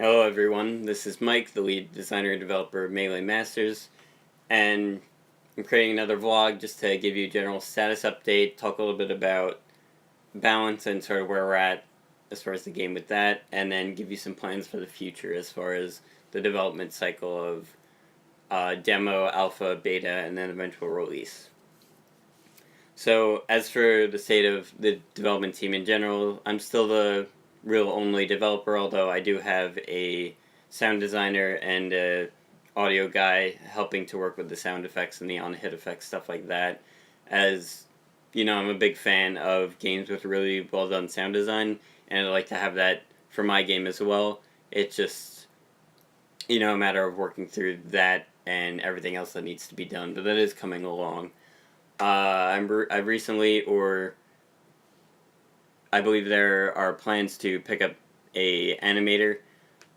Hello everyone, this is Mike, the lead designer and developer of Melee Masters, and I'm creating another vlog just to give you a general status update, talk a little bit about balance and sort of where we're at as far as the game with that, and then give you some plans for the future as far as the development cycle of demo, alpha, beta, and then eventual release. So as for the state of the development team in general, I'm still the real only developer, although I do have a sound designer and a audio guy helping to work with the sound effects and the on-hit effects, stuff like that. As you know, I'm a big fan of games with really well done sound design, and I'd like to have that for my game as well. It's just, a matter of working through that and everything else that needs to be done, but that is coming along. I've recently, or I believe there are plans to pick up a animator,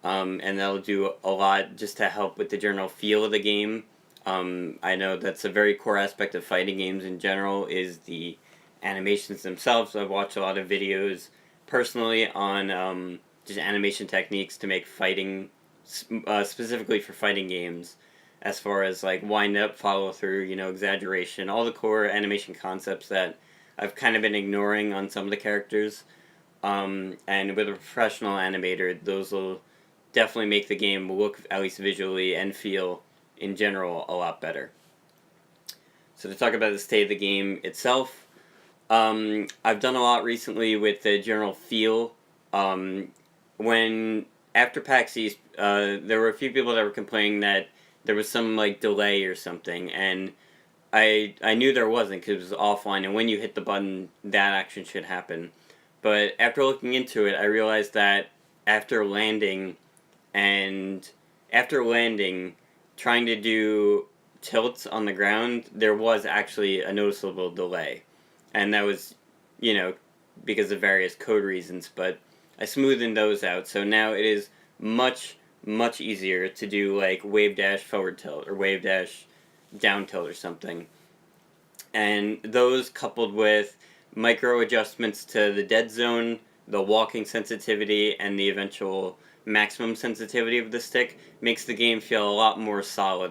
and that'll do a lot just to help with the general feel of the game. I know that's a very core aspect of fighting games in general is the animations themselves. I've watched a lot of videos personally on just animation techniques to make fighting, specifically for fighting games, as far as like wind up, follow through, exaggeration, all the core animation concepts that I've kind of been ignoring on some of the characters. And with a professional animator, those will definitely make the game look, at least visually, and feel in general a lot better. So to talk about the state of the game itself, I've done a lot recently with the general feel. When after PAX East, there were a few people that were complaining that there was some like delay or something, and I knew there wasn't because it was offline, and when you hit the button, that action should happen. But after looking into it, I realized that after landing, and after landing, trying to do tilts on the ground, there was actually a noticeable delay, and that was, because of various code reasons. But I smoothed those out, so now it is much easier to do like wave dash forward tilt or wave dash down tilt or something. And those coupled with micro adjustments to the dead zone, the walking sensitivity, and the eventual maximum sensitivity of the stick makes the game feel a lot more solid,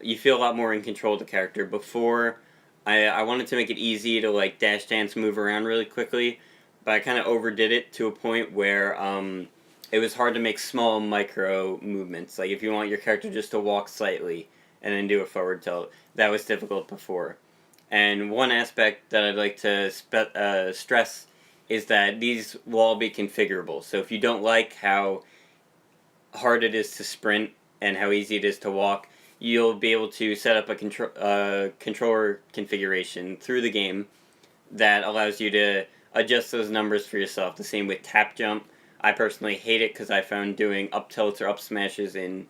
you feel a lot more in control of the character. Before, I wanted to make it easy to like dash dance, move around really quickly, but I kind of overdid it to a point where it was hard to make small micro movements. Like if you want your character just to walk slightly and then do a forward tilt, that was difficult before. And one aspect that I'd like to stress is that these will all be configurable. So if you don't like how hard it is to sprint and how easy it is to walk, you'll be able to set up a controller configuration through the game that allows you to adjust those numbers for yourself. The same with tap jump. I personally hate it because I found doing up tilts or up smashes in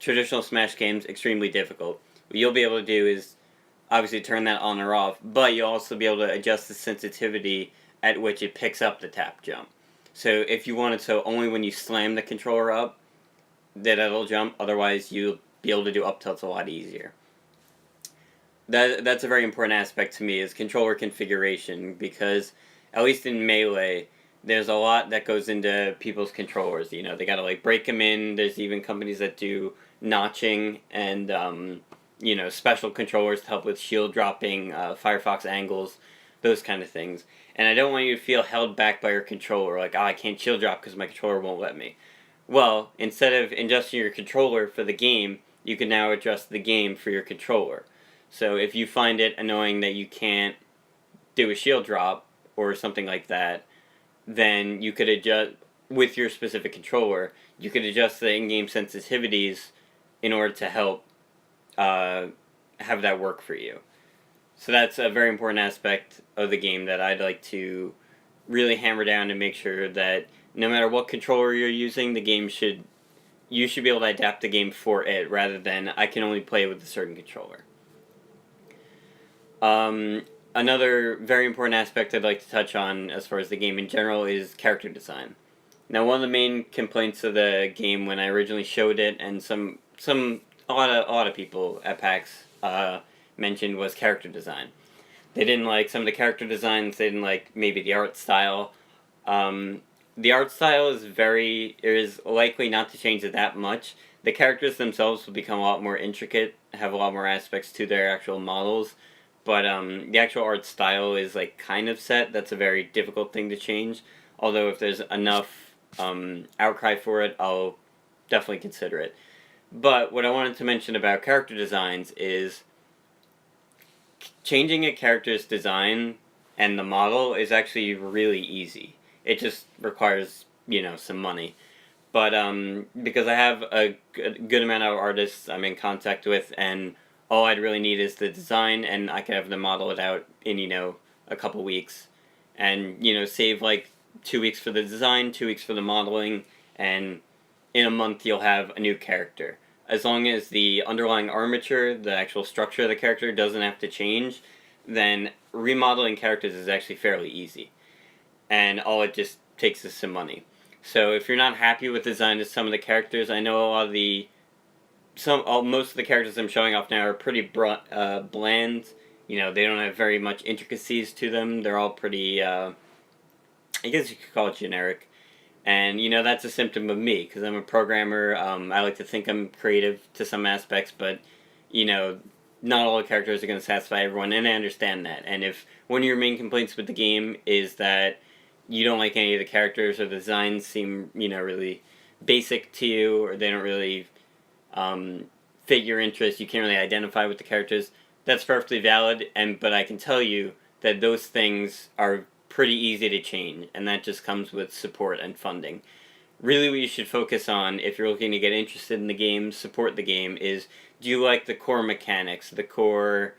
traditional Smash games extremely difficult. What you'll be able to do is obviously turn that on or off, but you'll also be able to adjust the sensitivity at which it picks up the tap jump. So if you want it so only when you slam the controller up that it'll jump, otherwise you'll be able to do up tilts a lot easier. That's a very important aspect to me is controller configuration, because at least in Melee, there's a lot that goes into people's controllers. They gotta like break them in. There's even companies that do notching and special controllers to help with shield dropping, Firefox angles, those kind of things. And I don't want you to feel held back by your controller, like, I can't shield drop because my controller won't let me. Well, instead of adjusting your controller for the game, you can now adjust the game for your controller. So if you find it annoying that you can't do a shield drop or something like that, then you could adjust, with your specific controller, you could adjust the in-game sensitivities in order to help have that work for you. So that's a very important aspect of the game that I'd like to really hammer down to make sure that no matter what controller you're using, you should be able to adapt the game for it rather than I can only play with a certain controller. Another very important aspect I'd like to touch on as far as the game in general is character design. Now, one of the main complaints of the game when I originally showed it, and a lot of people at PAX mentioned, was character design. They didn't like some of the character designs. They didn't like maybe the art style. the art style is likely not to change that much. The characters themselves will become a lot more intricate, have a lot more aspects to their actual models, but the actual art style is like kind of set. That's a very difficult thing to change. Although if there's enough outcry for it, I'll definitely consider it. But what I wanted to mention about character designs is changing a character's design and the model is actually really easy. It just requires, some money. But because I have a good amount of artists I'm in contact with, and all I'd really need is the design, and I could have them model it out in, a couple weeks. And, save like 2 weeks for the design, 2 weeks for the modeling, and in a month you'll have a new character. As long as the underlying armature, the actual structure of the character, doesn't have to change, then remodeling characters is actually fairly easy. And all it just takes is some money. So if you're not happy with the design of some of the characters, I know a lot of most of the characters I'm showing off now are pretty bland. They don't have very much intricacies to them. They're all pretty, I guess you could call it generic. And, that's a symptom of me, because I'm a programmer. I like to think I'm creative to some aspects, but, not all the characters are going to satisfy everyone, and I understand that. And if one of your main complaints with the game is that you don't like any of the characters, or the designs seem, really basic to you, or they don't really fit your interest, you can't really identify with the characters, that's perfectly valid, but I can tell you that those things are pretty easy to change, and that just comes with support and funding. Really what you should focus on if you're looking to get interested in the game, support the game, is do you like the core mechanics, the core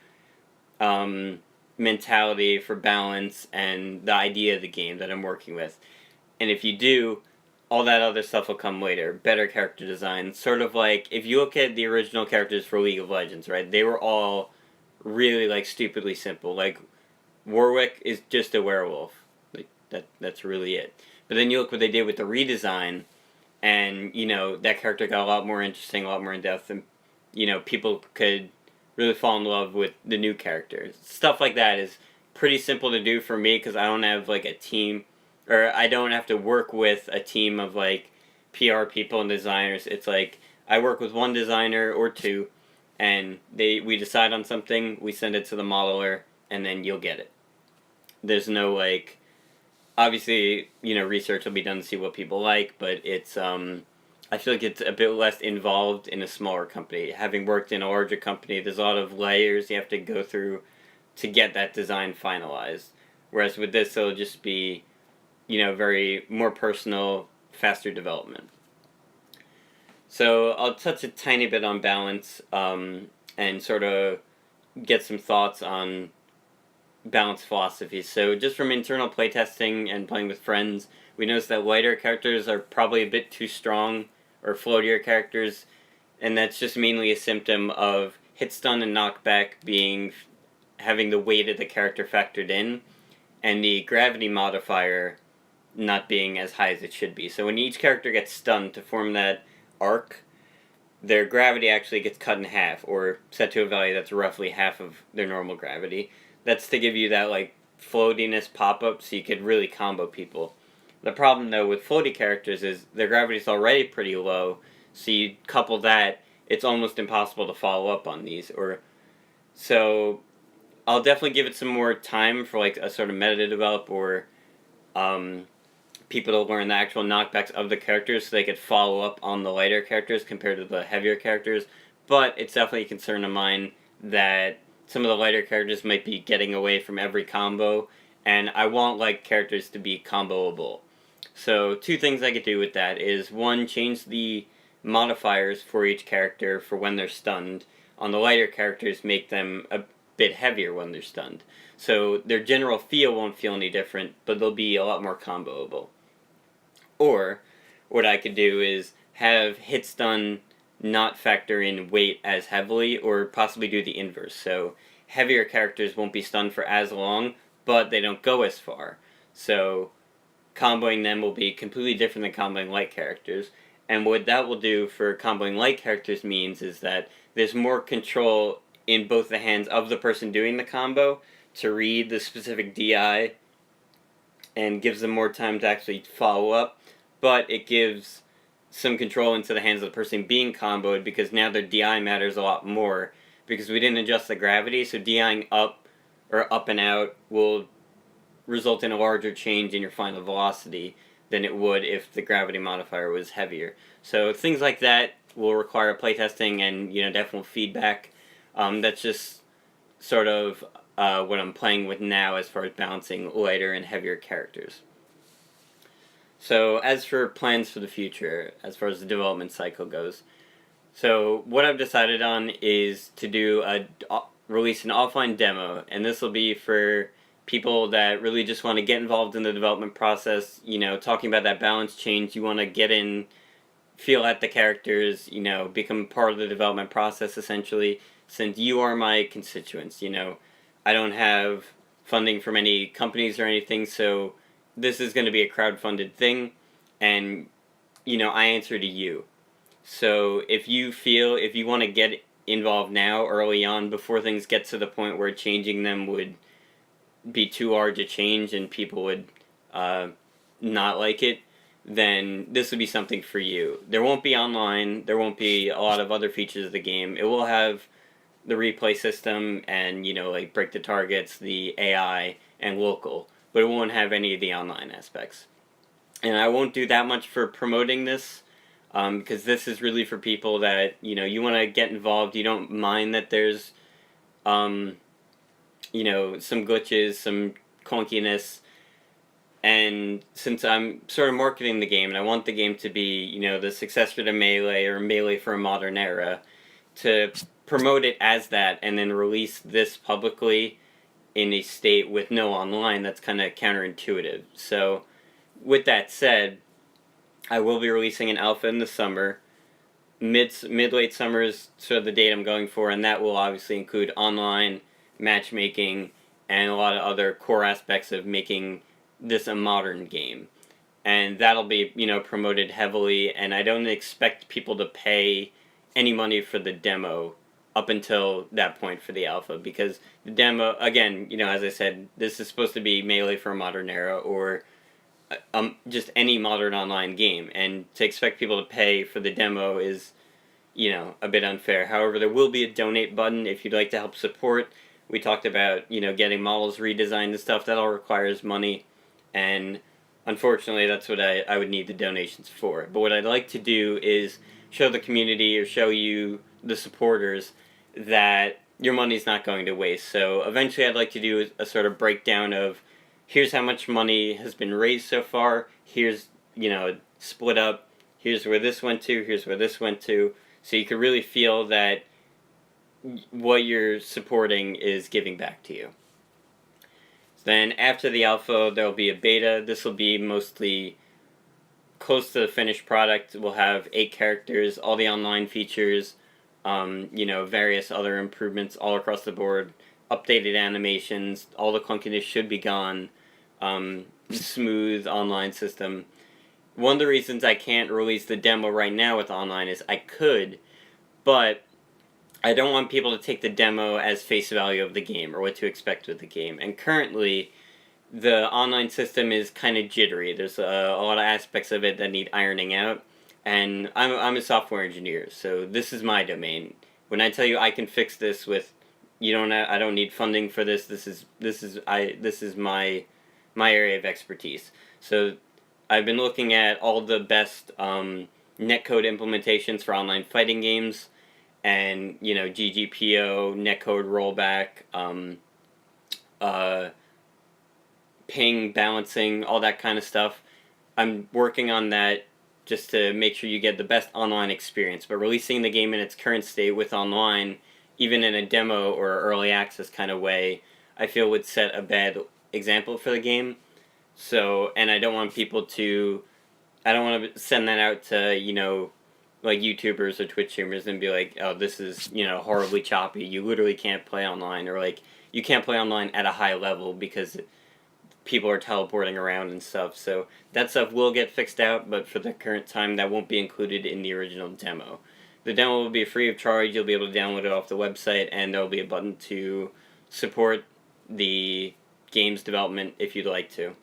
mentality for balance, and the idea of the game that I'm working with? And if you do, all that other stuff will come later. Better character design. Sort of like, if you look at the original characters for League of Legends, right? They were all really, like, stupidly simple. Like, Warwick is just a werewolf. Like, that's really it. But then you look what they did with the redesign, and, that character got a lot more interesting, a lot more in-depth, and, people could really fall in love with the new characters. Stuff like that is pretty simple to do for me, because I don't have, like, a team, or I don't have to work with a team of, like, PR people and designers. It's like, I work with one designer or two, and we decide on something, we send it to the modeler, and then you'll get it. There's no, like, obviously, research will be done to see what people like, but it's, I feel like it's a bit less involved in a smaller company. Having worked in a larger company, there's a lot of layers you have to go through to get that design finalized. Whereas with this, it'll just be, very more personal, faster development. So I'll touch a tiny bit on balance, and sort of get some thoughts on balance philosophies. So just from internal playtesting and playing with friends, we noticed that lighter characters are probably a bit too strong, or floatier characters, and that's just mainly a symptom of hit stun and knockback having the weight of the character factored in, and the gravity modifier not being as high as it should be. So when each character gets stunned to form that arc, their gravity actually gets cut in half, or set to a value that's roughly half of their normal gravity. That's to give you that, like, floatiness pop-up so you could really combo people. The problem, though, with floaty characters is their gravity's already pretty low, so you couple that, it's almost impossible to follow up on these. So I'll definitely give it some more time for, like, a sort of meta to develop, or people to learn the actual knockbacks of the characters so they could follow up on the lighter characters compared to the heavier characters. But it's definitely a concern of mine that some of the lighter characters might be getting away from every combo, and I want light characters to be comboable. So 2 things I could do with that is, 1, change the modifiers for each character for when they're stunned. On the lighter characters, make them a bit heavier when they're stunned. So their general feel won't feel any different, but they'll be a lot more comboable. Or, what I could do is have hit stun not factor in weight as heavily, or possibly do the inverse. So heavier characters won't be stunned for as long, but they don't go as far. So comboing them will be completely different than comboing light characters. And what that will do for comboing light characters means is that there's more control in both the hands of the person doing the combo to read the specific DI and gives them more time to actually follow up, but it gives some control into the hands of the person being comboed, because now their DI matters a lot more, because we didn't adjust the gravity, so DIing up or up and out will result in a larger change in your final velocity than it would if the gravity modifier was heavier. So things like that will require playtesting and definite feedback. That's just sort of what I'm playing with now as far as balancing lighter and heavier characters. So as for plans for the future, as far as the development cycle goes, so what I've decided on is to do release an offline demo, and this will be for people that really just want to get involved in the development process, talking about that balance change. You want to get in, feel at the characters, become part of the development process essentially, since you are my constituents. I don't have funding from any companies or anything, so this is going to be a crowdfunded thing, and I answer to you. So if you want to get involved now early on, before things get to the point where changing them would be too hard to change and people would not like it, then this would be something for you. There won't be online, there won't be a lot of other features of the game. It will have the replay system and like break the targets, the AI, and local, but it won't have any of the online aspects. And I won't do that much for promoting this, because this is really for people that you want to get involved. You don't mind that there's some glitches, some clunkiness, and since I'm sort of marketing the game and I want the game to be the successor to Melee or Melee for a modern era, to promote it as that and then release this publicly in a state with no online, that's kind of counterintuitive. So with that said, I will be releasing an alpha in the summer. Mid-late summer is sort of the date I'm going for, and that will obviously include online, matchmaking, and a lot of other core aspects of making this a modern game. And that'll be, promoted heavily, and I don't expect people to pay any money for the demo up until that point for the alpha, because the demo, again, as I said, this is supposed to be Melee for a modern era, or just any modern online game, and to expect people to pay for the demo is, a bit unfair. However, there will be a donate button if you'd like to help support. We talked about, getting models redesigned and stuff. That all requires money, and unfortunately that's what I would need the donations for. But what I'd like to do is show the community, or show you, the supporters, that your money's not going to waste. So eventually I'd like to do a sort of breakdown of, here's how much money has been raised so far, here's, split up, here's where this went to, here's where this went to, so you can really feel that what you're supporting is giving back to you. Then after the alpha, there'll be a beta. This will be mostly close to the finished product. We'll have 8 characters, all the online features, various other improvements all across the board, updated animations, all the clunkiness should be gone, smooth online system. One of the reasons I can't release the demo right now with online is I could, but I don't want people to take the demo as face value of the game or what to expect with the game. And currently, the online system is kind of jittery. There's a lot of aspects of it that need ironing out. And I'm a software engineer, so this is my domain. When I tell you I can fix this with, I don't need funding for this. This is my area of expertise. So I've been looking at all the best netcode implementations for online fighting games, and GGPO, netcode rollback, ping balancing, all that kind of stuff. I'm working on that just to make sure you get the best online experience. But releasing the game in its current state with online, even in a demo or early access kind of way, I feel would set a bad example for the game. So, and I don't want people to, I don't want to send that out to, like YouTubers or Twitch streamers and be like, oh, this is, horribly choppy. You literally can't play online, or like, you can't play online at a high level because people are teleporting around and stuff. So that stuff will get fixed out, but for the current time, that won't be included in the original demo. The demo will be free of charge. You'll be able to download it off the website, and there will be a button to support the game's development if you'd like to.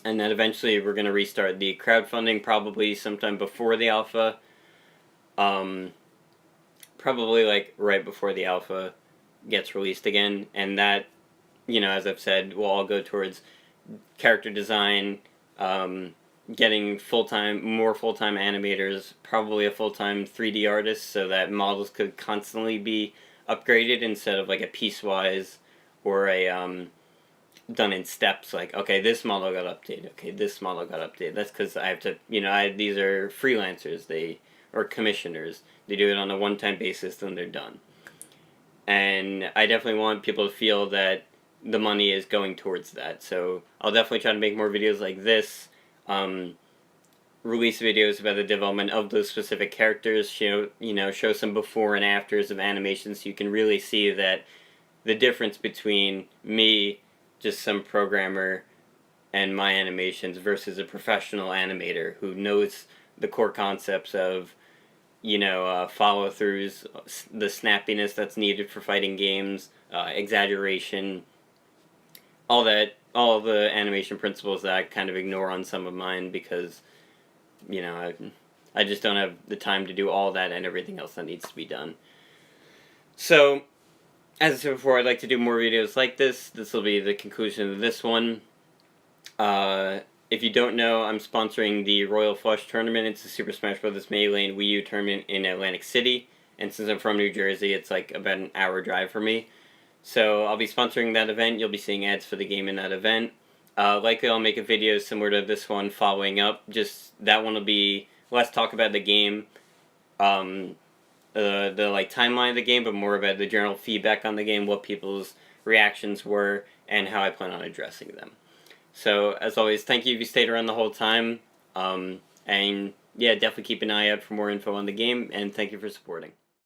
and then eventually we're going to restart the crowdfunding probably sometime before the alpha. Probably like right before the alpha gets released again, and that, as I've said, will all go towards character design, getting more full-time animators, probably a full-time 3D artist, so that models could constantly be upgraded instead of like a piecewise or a done in steps. Like, okay, this model got updated. Okay, this model got updated. That's because I have to. These are freelancers. Or commissioners. They do it on a one-time basis, then they're done. And I definitely want people to feel that the money is going towards that. So I'll definitely try to make more videos like this. Release videos about the development of those specific characters. Show some before and afters of animations, so you can really see that the difference between me, just some programmer, and my animations versus a professional animator who knows the core concepts of follow-throughs, the snappiness that's needed for fighting games, exaggeration, all the animation principles that I kind of ignore on some of mine because, I just don't have the time to do all that and everything else that needs to be done. So, as I said before, I'd like to do more videos like this. This will be the conclusion of this one. If you don't know, I'm sponsoring the Royal Flush Tournament. It's a Super Smash Bros. Melee and Wii U tournament in Atlantic City. And since I'm from New Jersey, it's like about an hour drive for me. So I'll be sponsoring that event. You'll be seeing ads for the game in that event. Likely I'll make a video similar to this one following up. Just that one will be less talk about the game, the timeline of the game, but more about the general feedback on the game, what people's reactions were, and how I plan on addressing them. So, as always, thank you if you stayed around the whole time. And yeah, definitely keep an eye out for more info on the game, and thank you for supporting.